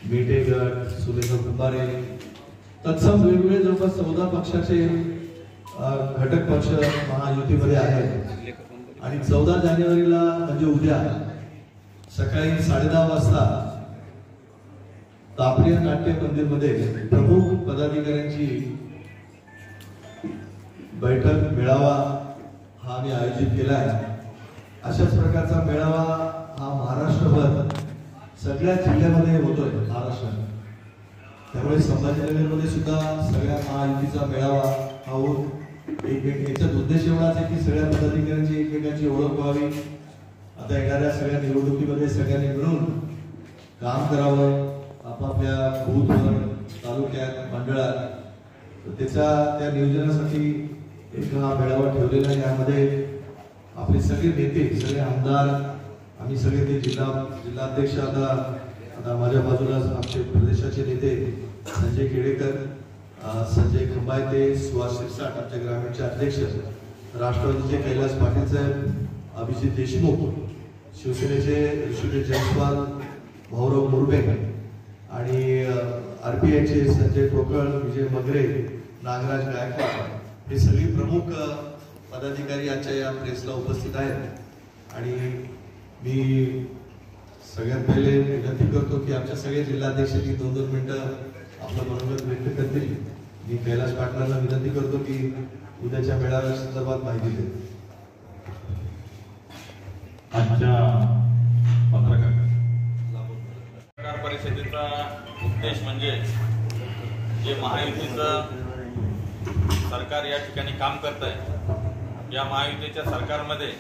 मेटे गट, सुरेंद्र कुंभारे तत्सम वेगवेगळे जवळपास 14 पक्षाचे घटक पक्ष महायुतीमध्ये आहेत आणि 14 जानेवारीला म्हणजे उद्या सकाळी 10:30 वाजता तापडिया नाट्य मंदिरमध्ये प्रमुख पदाधिकाऱ्यांची बैठक मेळावा हा आम्ही आयोजित केला आहे। अशाच प्रकारचा मेळावा हा महाराष्ट्रभर सगळ्या जिल्ह्यामध्ये होतोय महाराष्ट्रात। त्यामुळे संभाजीनगरमध्ये सुद्धा सगळ्या महायुतीचा मेळावा हा होऊन याचा उद्देश एवढाच आहे की सगळ्या पदाधिकाऱ्यांची एकमेकांची ओळख व्हावी। आता येणाऱ्या सगळ्या निवडणुकीमध्ये सगळ्यांनी मिळून काम करावं आपापल्या बूथवर, तालुक्यात, मंडळात। त्या नियोजनासाठी एक हा मेळावा ठेवलेला आहे। यामध्ये आपले सगळे नेते, सगळे आमदार, आम्ही सगळे ते जिल्हाध्यक्ष, आता माझ्या बाजूला आमचे प्रदेशाचे नेते संजय केळेकर, संजय खंबायते, सुहास शिरसाट आमच्या ग्रामीणचे अध्यक्ष, राष्ट्रवादीचे कैलास पाटील साहेब, अभिजित देशमुख, शिवसेनेचे ऋषिकेश जयस्वाल, भाऊराव मुरबे आणि आरपीआयचे संजय ठोकळ, विजय मगरे, नागराज गायकवाड हे सगळे प्रमुख पदाधिकारी आजच्या या प्रेसला उपस्थित आहेत। आणि मी सगळ्यात पहिले विनंती करतो की आमच्या सगळ्या जिल्हाध्यक्षांनी 2-2 मिनिटं आपलं मनोगत व्यक्त करतील। मी कैलास पाटलांना विनंती करतो की उद्याच्या मेळाव्या संदर्भात माहिती दे। आजच्या पत्रकार परिषदेचा उद्देश म्हणजे जे महायुतीचं सरकार या ठिकाणी काम करत आहे, या महायुतीच्या सरकारमध्ये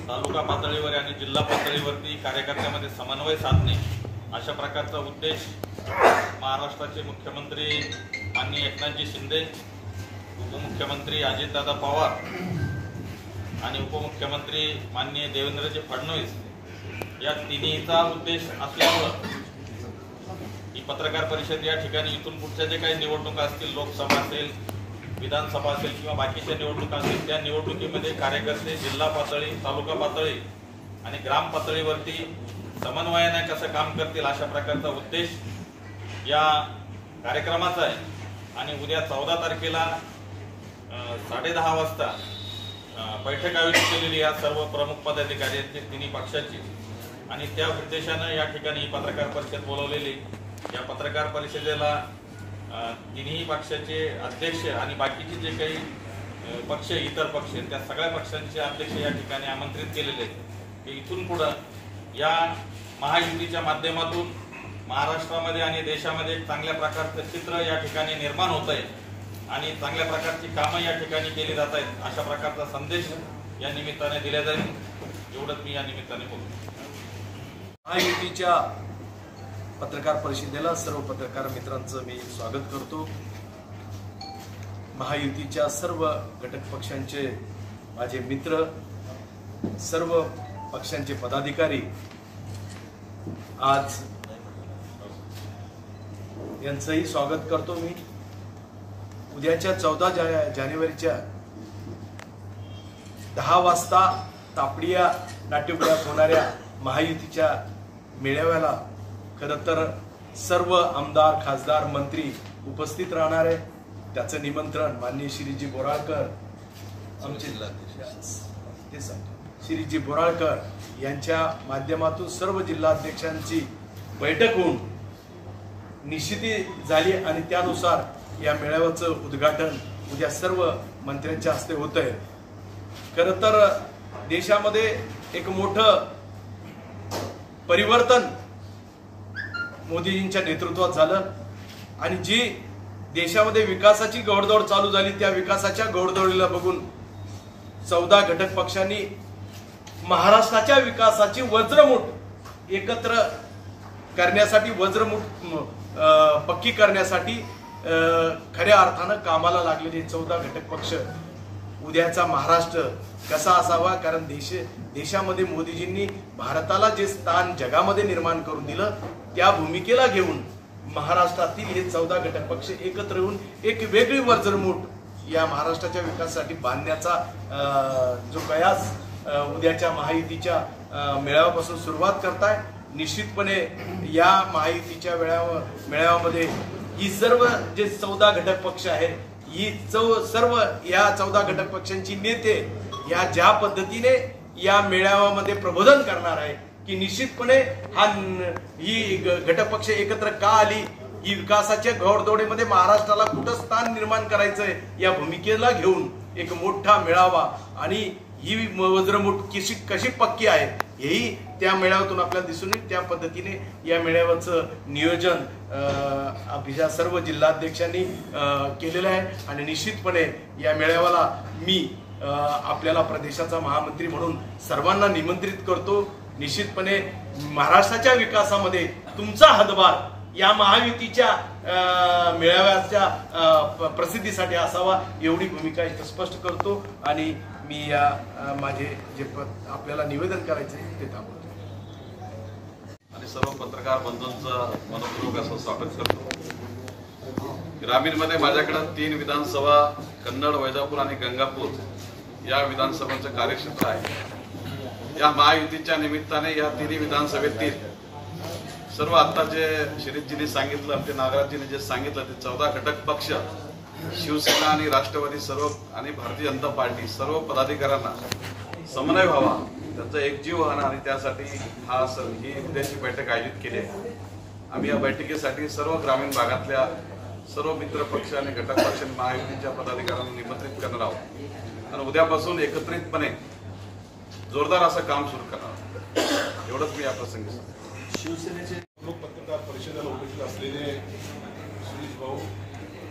तालुका पातळीवर आणि जिल्हा पातळीवरती कार्यकर्त्यामध्ये समन्वय साधणे अशा प्रकारचा उद्देश महाराष्ट्राचे मुख्यमंत्री माननीय एकनाथजी शिंदे, उपमुख्यमंत्री अजितदादा पवार आणि उपमुख्यमंत्री माननीय देवेंद्रजी फडणवीस या तिन्हीचा उद्देश असल्यामुळं ही पत्रकार परिषद या ठिकाणी इथून पुढच्या जे काही निवडणुका असतील, लोकसभा असेल, विधानसभा असेल किंवा बाकीच्या निवडणुका असतील, त्या निवडणुकीमध्ये कार्यकर्ते जिल्हा पातळी, तालुका पातळी आणि ग्राम पातळीवरती समन्वयाने कसं काम करतील अशा प्रकारचा उद्देश या कार्यक्रमाचा आहे। आणि उद्या 14 तारखेला 10:30 वाजता बैठक आयोजित केलेली या सर्व प्रमुख पदाधिकाऱ्यांची तिन्ही पक्षाची, आणि त्या उद्देशानं या ठिकाणी ही पत्रकार परिषद बोलवलेली। या पत्रकार परिषदेला तिन्ही पक्षाचे अध्यक्ष आणि बाकीचे जे काही पक्ष, इतर पक्ष, त्या सगळ्या पक्षांचे अध्यक्ष या ठिकाणी आमंत्रित केलेले आहेत की इथून पुढं या महायुतीच्या माध्यमातून महाराष्ट्रामध्ये आणि देशामध्ये एक चांगल्या प्रकारचं चित्र या ठिकाणी निर्माण होत आहे आणि चांगल्या प्रकारची कामं या ठिकाणी केली जात आहेत अशा प्रकारचा संदेश या निमित्ताने दिला जाईल। एवढंच मी या निमित्ताने बोलतो। महायुतीच्या पत्रकार परिषदेला सर्व पत्रकार मित्रांचं मी स्वागत करतो। महायुतीच्या सर्व घटक पक्षांचे माझे मित्र, सर्व पक्षांचे पदाधिकारी आज यांचंही स्वागत करतो मी। उद्याच्या 14 जानेवारीच्या 10 वाजता तापडिया नाट्यगृहात होणाऱ्या महायुतीच्या मेळाव्याला खरं तर सर्व आमदार, खासदार, मंत्री उपस्थित राहणार आहे। त्याचं निमंत्रण माननीय श्रीजी बोराळकर, आमचे जिल्हाध्यक्ष श्रीजी बोराळकर यांच्या माध्यमातून सर्व जिल्हाध्यक्षांची बैठक होऊन निश्चिती झाली आणि त्यानुसार या मेळाव्याचं उद्घाटन उद्या सर्व मंत्र्यांच्या हस्ते होत आहे। खरं तर देशामध्ये एक मोठं परिवर्तन मोदीजींच्या नेतृत्वात झालं आणि जी देशामध्ये विकासाची घोडदौड चालू झाली, त्या विकासाच्या घोडदौडीला बघून 14 घटक पक्षांनी महाराष्ट्राच्या विकासाची वज्रमुठ एकत्र करण्यासाठी, वज्रमुठ पक्की करण्यासाठी खऱ्या अर्थानं कामाला लागलेले 14 घटक पक्ष उद्याचा महाराष्ट्र कसा असावा, कारण देशामध्ये मोदीजींनी भारताला जे स्थान जगामध्ये निर्माण करून दिलं त्या भूमिकेला घेऊन महाराष्ट्रातील हे 14 घटक पक्ष एकत्र येऊन एक वेगळी वज्रमुठ या महाराष्ट्राच्या विकासासाठी बांधण्याचा जो कयास उद्याच्या महायुतीच्या मेळाव्यापासून सुरुवात करताय निश्चितपणे या महायुतीच्या मेळाव्यामध्ये ही सर्व जे 14 घटक पक्ष आहेत, ही सर्व या 14 घटक पक्षांची नेते या ज्या पद्धतीने या मेळाव्यामध्ये प्रबोधन करणार आहे की निश्चितपणे ही घटक पक्ष एकत्र का आली, ही विकासाच्या घोडदौडीमध्ये महाराष्ट्राला कुठं स्थान निर्माण करायचंय या भूमिकेला घेऊन एक मोठा मेळावा आणि ही वज्रमूठ कशी पक्की आहे हेही त्या मेळाव्यातून आपल्याला दिसून येईल. त्या पद्धतीने या मेळाव्याचं नियोजन आपल्या सर्व जिल्हाध्यक्षांनी केलेलं आहे आणि निश्चितपणे या मेळाव्याला मी आपल्याला प्रदेशाचा महामंत्री म्हणून सर्वांना निमंत्रित करतो. निश्चितपणे महाराष्ट्राच्या विकासामध्ये तुमचा हातभार या महायुतीच्या मेळाव्याच्या प्रसिद्धीसाठी असावा एवढी भूमिका इथं स्पष्ट करतो आणि मी या माझे जे आपल्याला निवेदन करायचे ते थांबवतो आणि सर्व पत्रकार बंधूंचं मनपूर्वक असं स्वागत करतो. ग्रामीणमध्ये माझ्याकडे 3 विधानसभा कन्नड, वैजापूर आणि गंगापूर या विधानसभांचं कार्यक्षेत्र आहे. या महायुतीच्या निमित्ताने या 3 विधानसभेतील सर्व आता जे शिरीषजींनी सांगितलं, ते नागराजजींनी जे सांगितलं, ते 14 घटक पक्ष, शिवसेना आणि राष्ट्रवादी सर्व आणि भारतीय जनता पार्टी सर्व पदाधिकाऱ्यांना समन्वय व्हावा, त्यांचा एकजीव व्हावा आणि त्यासाठी ही उद्याची बैठक आयोजित केली आहे. आम्ही या बैठकीसाठी सर्व ग्रामीण भागातल्या सर्व मित्र पक्ष आणि घटक पक्ष आणि महायुतीच्या पदाधिकाऱ्यांना निमंत्रित करणार आहोत आणि उद्यापासून एकत्रितपणे जोरदार असं काम सुरू करणार आहोत. एवढंच मी या प्रसंगी सांगतो. शिवसेनेचे प्रमुख पत्रकार परिषदेला उपस्थित असलेले सुरेश भाऊ,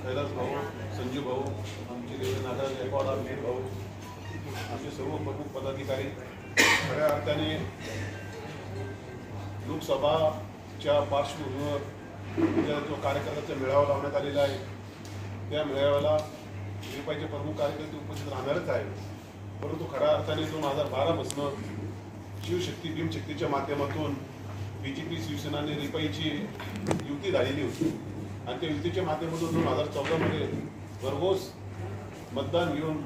कैलास भाऊ, संजू भाऊ, आमचे देवेंद्र गायकवाड, अमित भाऊ, आमचे सर्व प्रमुख पदाधिकारी, खऱ्या अर्थाने लोकसभाच्या पार्श्वभूमीवर जो कार्यकर्त्याचा मेळावा लावण्यात आलेला आहे त्या मेळाव्याला रिपाईचे प्रमुख कार्यकर्ते उपस्थित राहणारच आहे. परंतु खऱ्या अर्थाने 2012 पासून शिवशक्ती भीमशक्तीच्या माध्यमातून बीजेपी शिवसेना आणि रिपाईची युती झालेली होती आणि त्या युतीच्या माध्यमातून 2014 मध्ये भरघोस मतदान घेऊन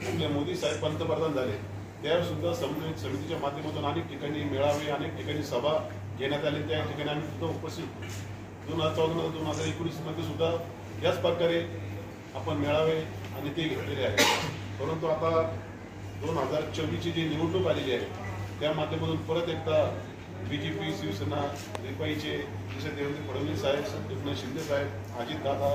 आपले मोदी साहेब पंतप्रधान झाले. त्यावेळी सुद्धा समन्वय समितीच्या माध्यमातून अनेक ठिकाणी मेळावे, अनेक ठिकाणी सभा घेण्यात आली. त्या ठिकाणी आम्ही सुद्धा उपस्थित 2014 2019 मध्ये सुद्धा याच प्रकारे आपण मेळावे आणि ते घेतलेले आहे. परंतु आता 2024ची जी निवडणूक आलेली आहे त्या माध्यमातून परत एकदा बीजेपी, शिवसेना, रिपाईचे जसे देवेंद्र फडणवीस साहेब, एकनाथ शिंदे साहेब, अजितदादा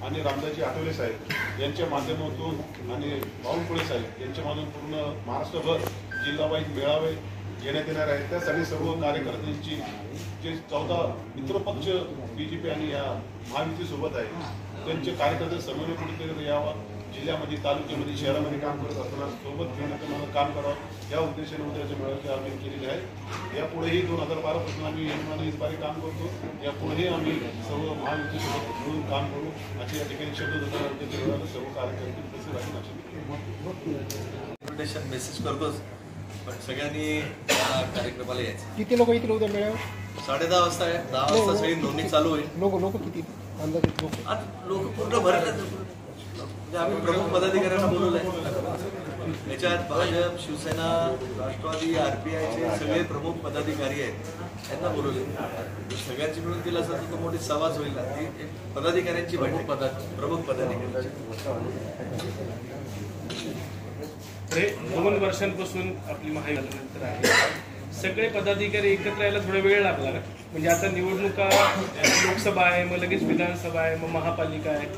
आणि रामदासजी आठवले साहेब यांच्या माध्यमातून आणि बावनकुळे साहेब यांच्या माध्यमातून पूर्ण महाराष्ट्रभर जिल्हावाईज मेळावे घेण्यात येणार आहेत. त्यासाठी सर्व कार्यकर्त्यांची जे 14 मित्रपक्ष बीजेपी आणि या महायुतीसोबत आहे त्यांचे कार्यकर्ते समन्वय कुठेतरी यावा, जिल्ह्यामध्ये, तालुक्यामध्ये, शहरामध्ये काम करत असताना सोबत घेऊन मला काम करावं या उद्देशाने उद्याच्या मेळाव्याचे आयोजन केलेले आहे. यापुढेही 2012 पासून आम्ही यजमानी काम करतो. यापुढेही आम्ही सर्व महायुतीसोबत मिळून काम करू असे या ठिकाणी शब्द देताना सर्व कार्यकर्ते उपस्थित राहतील असे मेसेज करतोच, पण सगळ्यांनी या कार्यक्रमाला यायचं. किती लोक येतील उद्या मेळाव्यात? 10:30 वाजता आहे. 10 वाजता सगळी नोंदणी चालू होईल. लोक किती अंदाजे लोक? आता लोक पूर्ण भरले. आम्ही प्रमुख पदाधिकाऱ्यांना बोलवलंय. याच्यात भाजप, शिवसेना, राष्ट्रवादी, RPIचे सगळे प्रमुख पदाधिकारी आहेत, त्यांना बोलवले. सगळ्यांची मिळून दिला असं तर मोठी सभाच होईल. ती एक पदाधिकाऱ्यांची बैठक, प्रमुख पदाधिकाऱ्यांची. 2 वर्षांपासून आपली महायुतीनंतर आहे, सगळे पदाधिकारी एकत्र यायला थोडा वेळ लागला ना. म्हणजे आता निवडणुका, लोकसभा आहे, मग लगेच विधानसभा आहे, मग महापालिका आहे.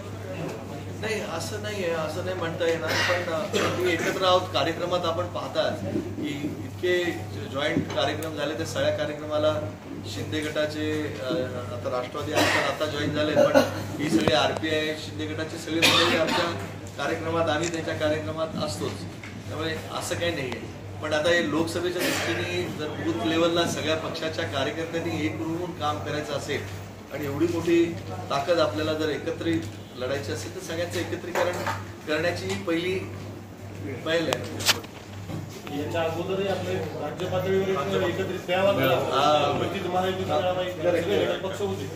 नाही असं नाही आहे, असं नाही म्हणता येणार. पण आम्ही एकत्र आहोत. कार्यक्रमात आपण पाहतात की इतके जॉईंट कार्यक्रम झाले. त्या सगळ्या कार्यक्रमाला शिंदे गटाचे आता राष्ट्रवादी आता जॉईन झाले, पण ही सगळे RPI शिंदे गटाचे सगळे मंडळी आमच्या कार्यक्रमात, आम्ही त्यांच्या कार्यक्रमात असतोच. त्यामुळे असं काही नाही आहे. पण आता हे लोकसभेच्या दृष्टीने जर बूथ लेवलला सगळ्या पक्षाच्या कार्यकर्त्यांनी एक होऊन काम करायचं असेल आणि एवढी मोठी ताकद आपल्याला जर एकत्रित लढायची असेल तर सगळ्यांचं एकत्रीकरण करण्याची पहिली पहिल आहे. याच्या अगोदरही आपले राज्य पातळीवर एकत्रित पक्ष होते,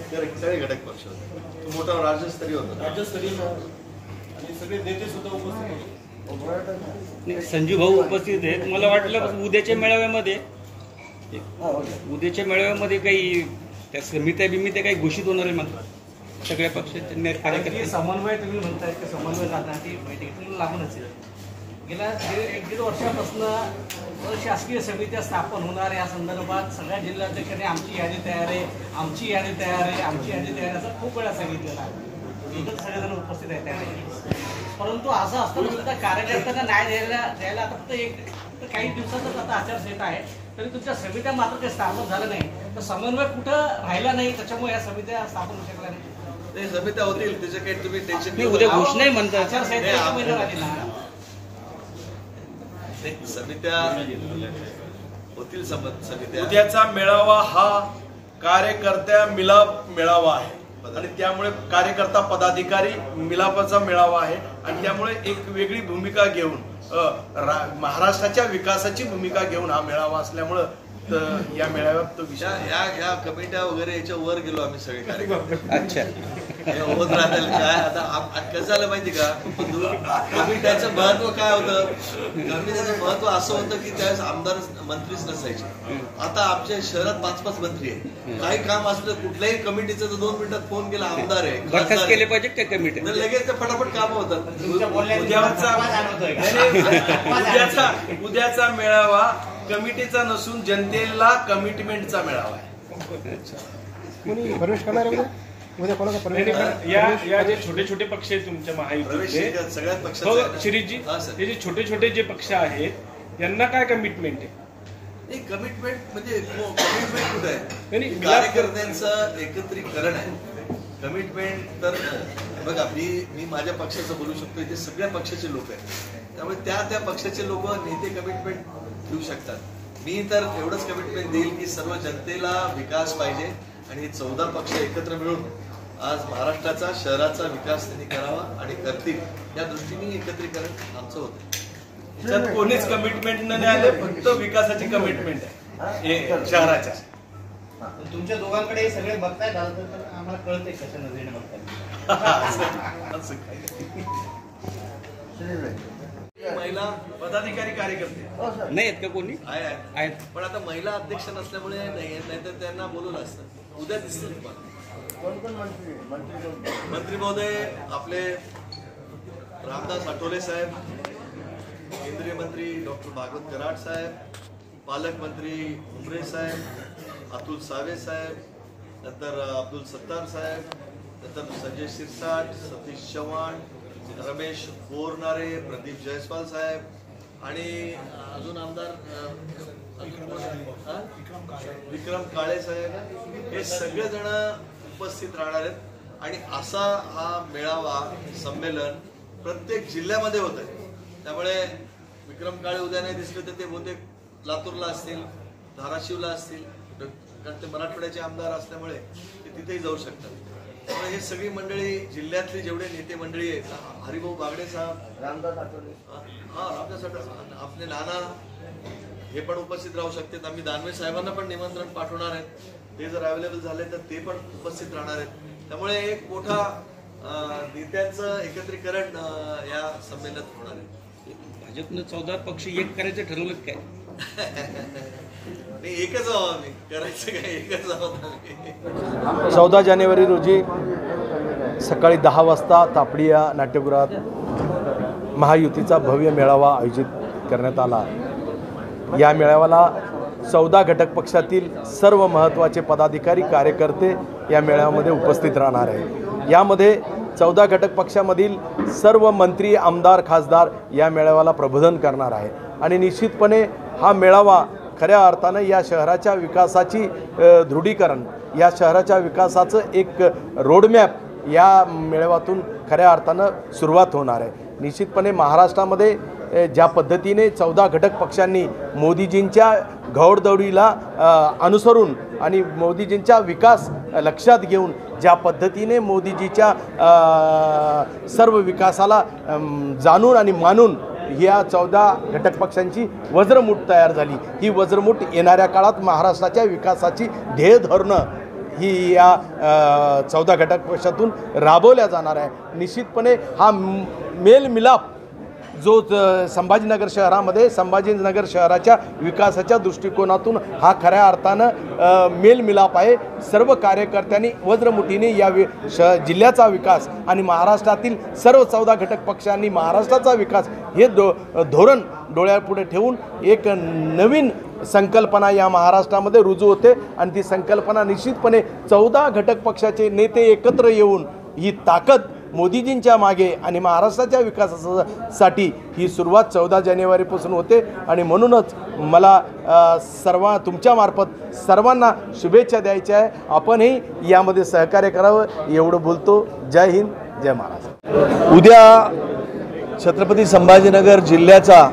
सगळे घटक पक्ष होते. तो मोठा राज्यस्तरीय होता. राज्यस्तरीय आणि सगळे नेते सुद्धा उपस्थित होते. संजू भाऊ उपस्थित आहेत. मला वाटलं उद्याच्या मेळाव्यामध्ये उद्याच्या मेळाव्यामध्ये काही त्या समित्या काही घोषित होणार आहे मात्र सगळ्या पक्षाचे कार्यकर्ते समन्वय तुम्ही म्हणताय की समन्वय साधण्यात ती बैठकीला लागूनच आहे. गेल्या 1.5 वर्षापासून शासकीय समित्या स्थापन होणार या संदर्भात सगळ्या जिल्हाध्यक्षांनी आमची यादी तयार आहे, आमची यादी तयार आहे, आमची यादी तयार आहे असं खूप वेळा सांगितलेलं आहे. इथं सगळेजण उपस्थित आहेत त्यावेळी. परंतु असं असताना सुद्धा कार्यकर्त्यांना न्याय द्यायला आता फक्त काही दिवसातच आता आचारसंहिता आहे, तरी तुमच्या समित्या मात्र काही स्थापन झालं नाही, तर समन्वय कुठं राहिला नाही, त्याच्यामुळे या समित्या स्थापन होऊ शकल्या नाही. ते समित्या होतील, त्याचे काही तुम्ही टेन्शन उद्या घोषणाही म्हणतात. आचारसंहिता एका महिन्यात आली ना. समित्या होतील समित्या. उद्याचा मेळावा हा कार्यकर्त्या मिलाप मेळावा आहे आणि त्यामुळे कार्यकर्ता पदाधिकारी मिलापाचा मेळावा आहे आणि त्यामुळे एक वेगळी भूमिका घेऊन महाराष्ट्राच्या विकासाची भूमिका घेऊन हा मेळावा असल्यामुळं या मेळाव्यात तो विषय या कमिट्या वगैरे याच्या वर गेलो आम्ही सगळे कार्यकर्ते. अच्छा, होत राहतील काय आता कसं झालं माहिती का, कमिट्याचं महत्व काय होतं, कमिट्याचं महत्व असं होतं की त्यावेळेस आमदार मंत्रीच नसायचे. आता आमच्या शहरात 5-5 मंत्री आहे. काही काम असलं कुठल्याही कमिटीचं तर 2 मिनिटात फोन केला आमदार आहे, बरखास्त केले पाहिजे त्या कमिटी, तर लगेच ते फटाफट काम होतात. उद्याचा मेळावा कमिटीचा नसून जनतेला कमिटमेंटचा मेळावा आहे. कोणी प्रवेश करणार आहे उद्या कोणाचा प्रवेश? या जे छोटे छोटे पक्ष आहेत तुमच्या महायुतीचे सगळ्यात पक्षाचे शिरीषजी, हे जे छोटे जे पक्ष आहेत यांना काय कमिटमेंट आहे? नाही, कमिटमेंट म्हणजे कमिटमेंट कुठे आहे, नाही, कार्यकर्त्यांचं एकत्रीकरण आहे. कमिटमेंट तर बघा, मी माझ्या पक्षाचं बोलू शकतो, इथे सगळ्या पक्षाचे लोक आहेत, त्यामुळे त्या पक्षाचे लोक नेते कमिटमेंट देऊ शकतात. मी तर एवढंच कमिटमेंट देईल की सर्व जनतेला विकास पाहिजे आणि हे 14 पक्ष एकत्र मिळून आज महाराष्ट्राचा शहराचा विकास त्यांनी करावा आणि करतील, या दृष्टीने एकत्रीकरण आमचं होतं. त्यात कोणीच कमिटमेंट न द्यायला, फक्त विकासाची कमिटमेंट आहे शहराच्या. तुमच्या दोघांकडे हे सगळे बघताय झालं तर आम्हाला कळतंय कशा नजरेने बघताय. महिला पदाधिकारी कार्यकर्ते नाही आहेत का कोणी? आहेत, पण आता महिला अध्यक्ष नसल्यामुळे नाही तर त्यांना बोलवलं असतं. उद्या दिसतील तुम्हाला मंत्री महोदय, आपले रामदास आठवले साहेब, केंद्रीय मंत्री डॉक्टर भागवत कराड साहेब, पालकमंत्री उमरे साहेब, अतुल सावे साहेब, नंतर अब्दुल सत्तार साहेब, नंतर संजय शिरसाट, सतीश चव्हाण, रमेश बोरनारे, प्रदीप जयस्वाल साहेब आणि अजून आमदार विक्रम काळे साहेब, हे सगळेजण उपस्थित राहणार आहेत. आणि असा हा मेळावा संमेलन प्रत्येक जिल्ह्यामध्ये होत आहे. त्यामुळे विक्रम काळे उद्या नाही दिसले तर ते बहुतेक लातूरला असतील, धाराशिवला असतील, कारण ते मराठवाड्याचे आमदार असल्यामुळे ते तिथेही जाऊ शकतात. त्यामुळे हे सगळी मंडळी, जिल्ह्यातली जेवढे नेते मंडळी आहेत, हरिभाऊ बागडे साहेब, रामदास आठवले, रामदास आठवले, आपले नाना, हे पण उपस्थित राहू शकतात. आम्ही दानवे साहेबांना पण निमंत्रण पाठवणार आहेत, ते जर अवेलेबल झाले तर ते पण उपस्थित राहणार आहेत. त्यामुळे एक मोठा नेत्यांचं एकत्रीकरण या संमेलनात होणार आहे. भाजपनं 14 पक्ष एक करायचं ठरवलं काय? एकच आहोत आम्ही, करायचं काय, एकच आहोत. 14 जानेवारी रोजी सकाळी 10 वाजता तापडी या नाट्यगृहात महायुतीचा भव्य मेळावा आयोजित करण्यात आला. या मेळाव्याला 14 घटक पक्षातील सर्व महत्त्वाचे पदाधिकारी कार्यकर्ते या मेळाव्यामध्ये उपस्थित राहणार आहे. यामध्ये 14 घटक पक्षामधील सर्व मंत्री, आमदार, खासदार या मेळाव्याला प्रबोधन करणार आहे आणि निश्चितपणे हा मेळावा खऱ्या अर्थानं या शहराच्या विकासाची दृढीकरण, या शहराच्या विकासाचं एक रोडमॅप या मेळाव्यातून खऱ्या अर्थानं सुरुवात होणार आहे. निश्चितपणे महाराष्ट्रामध्ये ज्या पद्धतीने 14 घटक पक्षांनी मोदीजींच्या घौडदौडीला अनुसरून आणि मोदीजींचा विकास लक्षात घेऊन ज्या पद्धतीने मोदीजीच्या सर्व विकासाला जाणून आणि मानून या 14 घटक पक्षांची वज्रमूठ तयार झाली. ही वज्रमूठ येणाऱ्या काळात महाराष्ट्राच्या विकासाची ध्येय धोरणं ही या 14 घटक पक्षातून राबवल्या जाणार आहे. निश्चितपणे हा मेलमिलाप जो संभाजीनगर शहरामध्ये संभाजीनगर शहराच्या विकासाच्या दृष्टिकोनातून हा खऱ्या अर्थानं मेलमिलाप आहे. सर्व कार्यकर्त्यांनी वज्रमुठीने या जिल्ह्याचा विकास आणि महाराष्ट्रातील सर्व 14 घटक पक्षांनी महाराष्ट्राचा विकास हे धोरण डोळ्यापुढे ठेवून एक नवीन संकल्पना या महाराष्ट्रामध्ये रुजू होते आणि ती संकल्पना निश्चितपणे 14 घटक पक्षाचे नेते एकत्र येऊन ही ताकद मोदीजींच्या मागे आणि महाराष्ट्राच्या विकासासाठी ही सुरुवात 14 जानेवारीपासून होते आणि म्हणूनच मला तुमच्यामार्फत सर्वांना शुभेच्छा द्यायच्या आहे. आपणही यामध्ये सहकार्य करावं एवढं बोलतो. जय हिंद, जय महाराष्ट्र. उद्या छत्रपती संभाजीनगर जिल्ह्याचा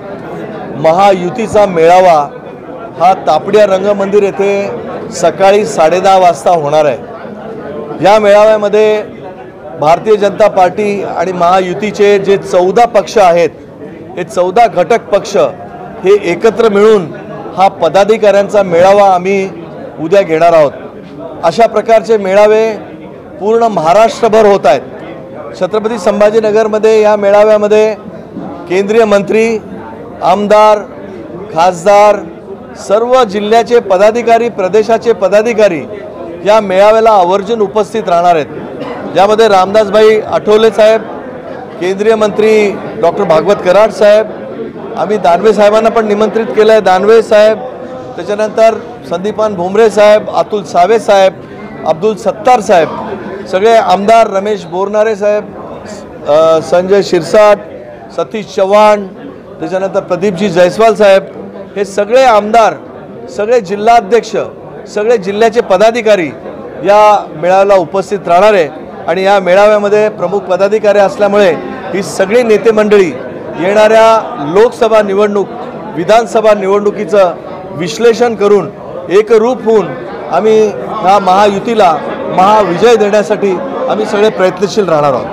महायुतीचा मेळावा हा तापडिया रंगमंदिर येथे सकाळी 10:30 वाजता होणार आहे. या मेळाव्यामध्ये भारतीय जनता पार्टी आणि महायुतीचे जे 14 पक्ष आहेत हे 14 घटक पक्ष हे एकत्र मिळून हा पदाधिकाऱ्यांचा मेळावा आम्ही उद्या घेणार आहोत. अशा प्रकारचे मेळावे पूर्ण महाराष्ट्रभर होत आहेत. छत्रपती संभाजीनगरमध्ये या मेळाव्यामध्ये केंद्रीय मंत्री, आमदार, खासदार, सर्व जिल्ह्याचे पदाधिकारी, प्रदेशाचे पदाधिकारी या मेळाव्याला आवर्जून उपस्थित राहणार आहेत. यामध्ये रामदासभाई आठवले साहेब, केंद्रीय मंत्री डॉक्टर भागवत कराड साहेब, आम्ही दानवे साहेबांना पण निमंत्रित केलं आहे. दानवे साहेब, त्याच्यानंतर संदीपान भुमरे साहेब, अतुल सावे साहेब, अब्दुल सत्तार साहेब, सगळे आमदार, रमेश बोरनारे साहेब, संजय शिरसाट, सतीश चव्हाण, त्याच्यानंतर प्रदीपजी जयस्वाल साहेब, हे सगळे आमदार, सगळे जिल्हाध्यक्ष, सगळे जिल्ह्याचे पदाधिकारी या मेळाव्याला उपस्थित राहणार आहे. आणि या मेळाव्यामध्ये प्रमुख पदाधिकारी असल्यामुळे ही सगळी नेते मंडळी येणाऱ्या लोकसभा निवडणूक, विधानसभा निवडणुकीचं विश्लेषण करून एकरूप होऊन आम्ही ह्या महायुतीला महाविजय देण्यासाठी आम्ही सगळे प्रयत्नशील राहणार आहोत.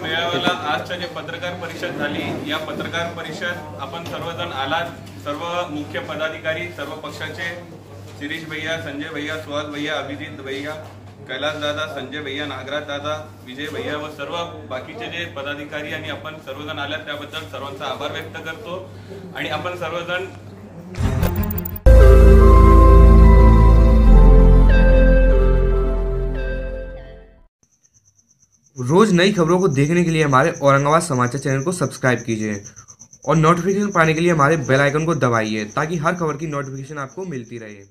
मेळाव्याला आजच्या जे पत्रकार परिषद झाली, या पत्रकार परिषद आपण सर्वजण आलात. सर्व मुख्य पदाधिकारी, सर्व पक्षाचे, शिरीष भैया, संजय भैया, सुहास भैया, अभिजित भैया, कैलास दादा, संजय भैया, नागराज दादा, विजय भैया व सर्व बाकीचे जे पदाधिकारी आणि आपण सर्वजण आल्यात त्याबद्दल सर्वांचा आभार व्यक्त करतो. आणि आपण सर्वजण रोज नई खबरों को देखने के लिए हमारे औरंगाबाद समाचार चैनल को सब्सक्राइब कीजिए और नोटिफिकेशन पाने के लिए हमारे बेल आइकन को दबाइए ताकि हर खबर की नोटिफिकेशन आपको मिलती रहे.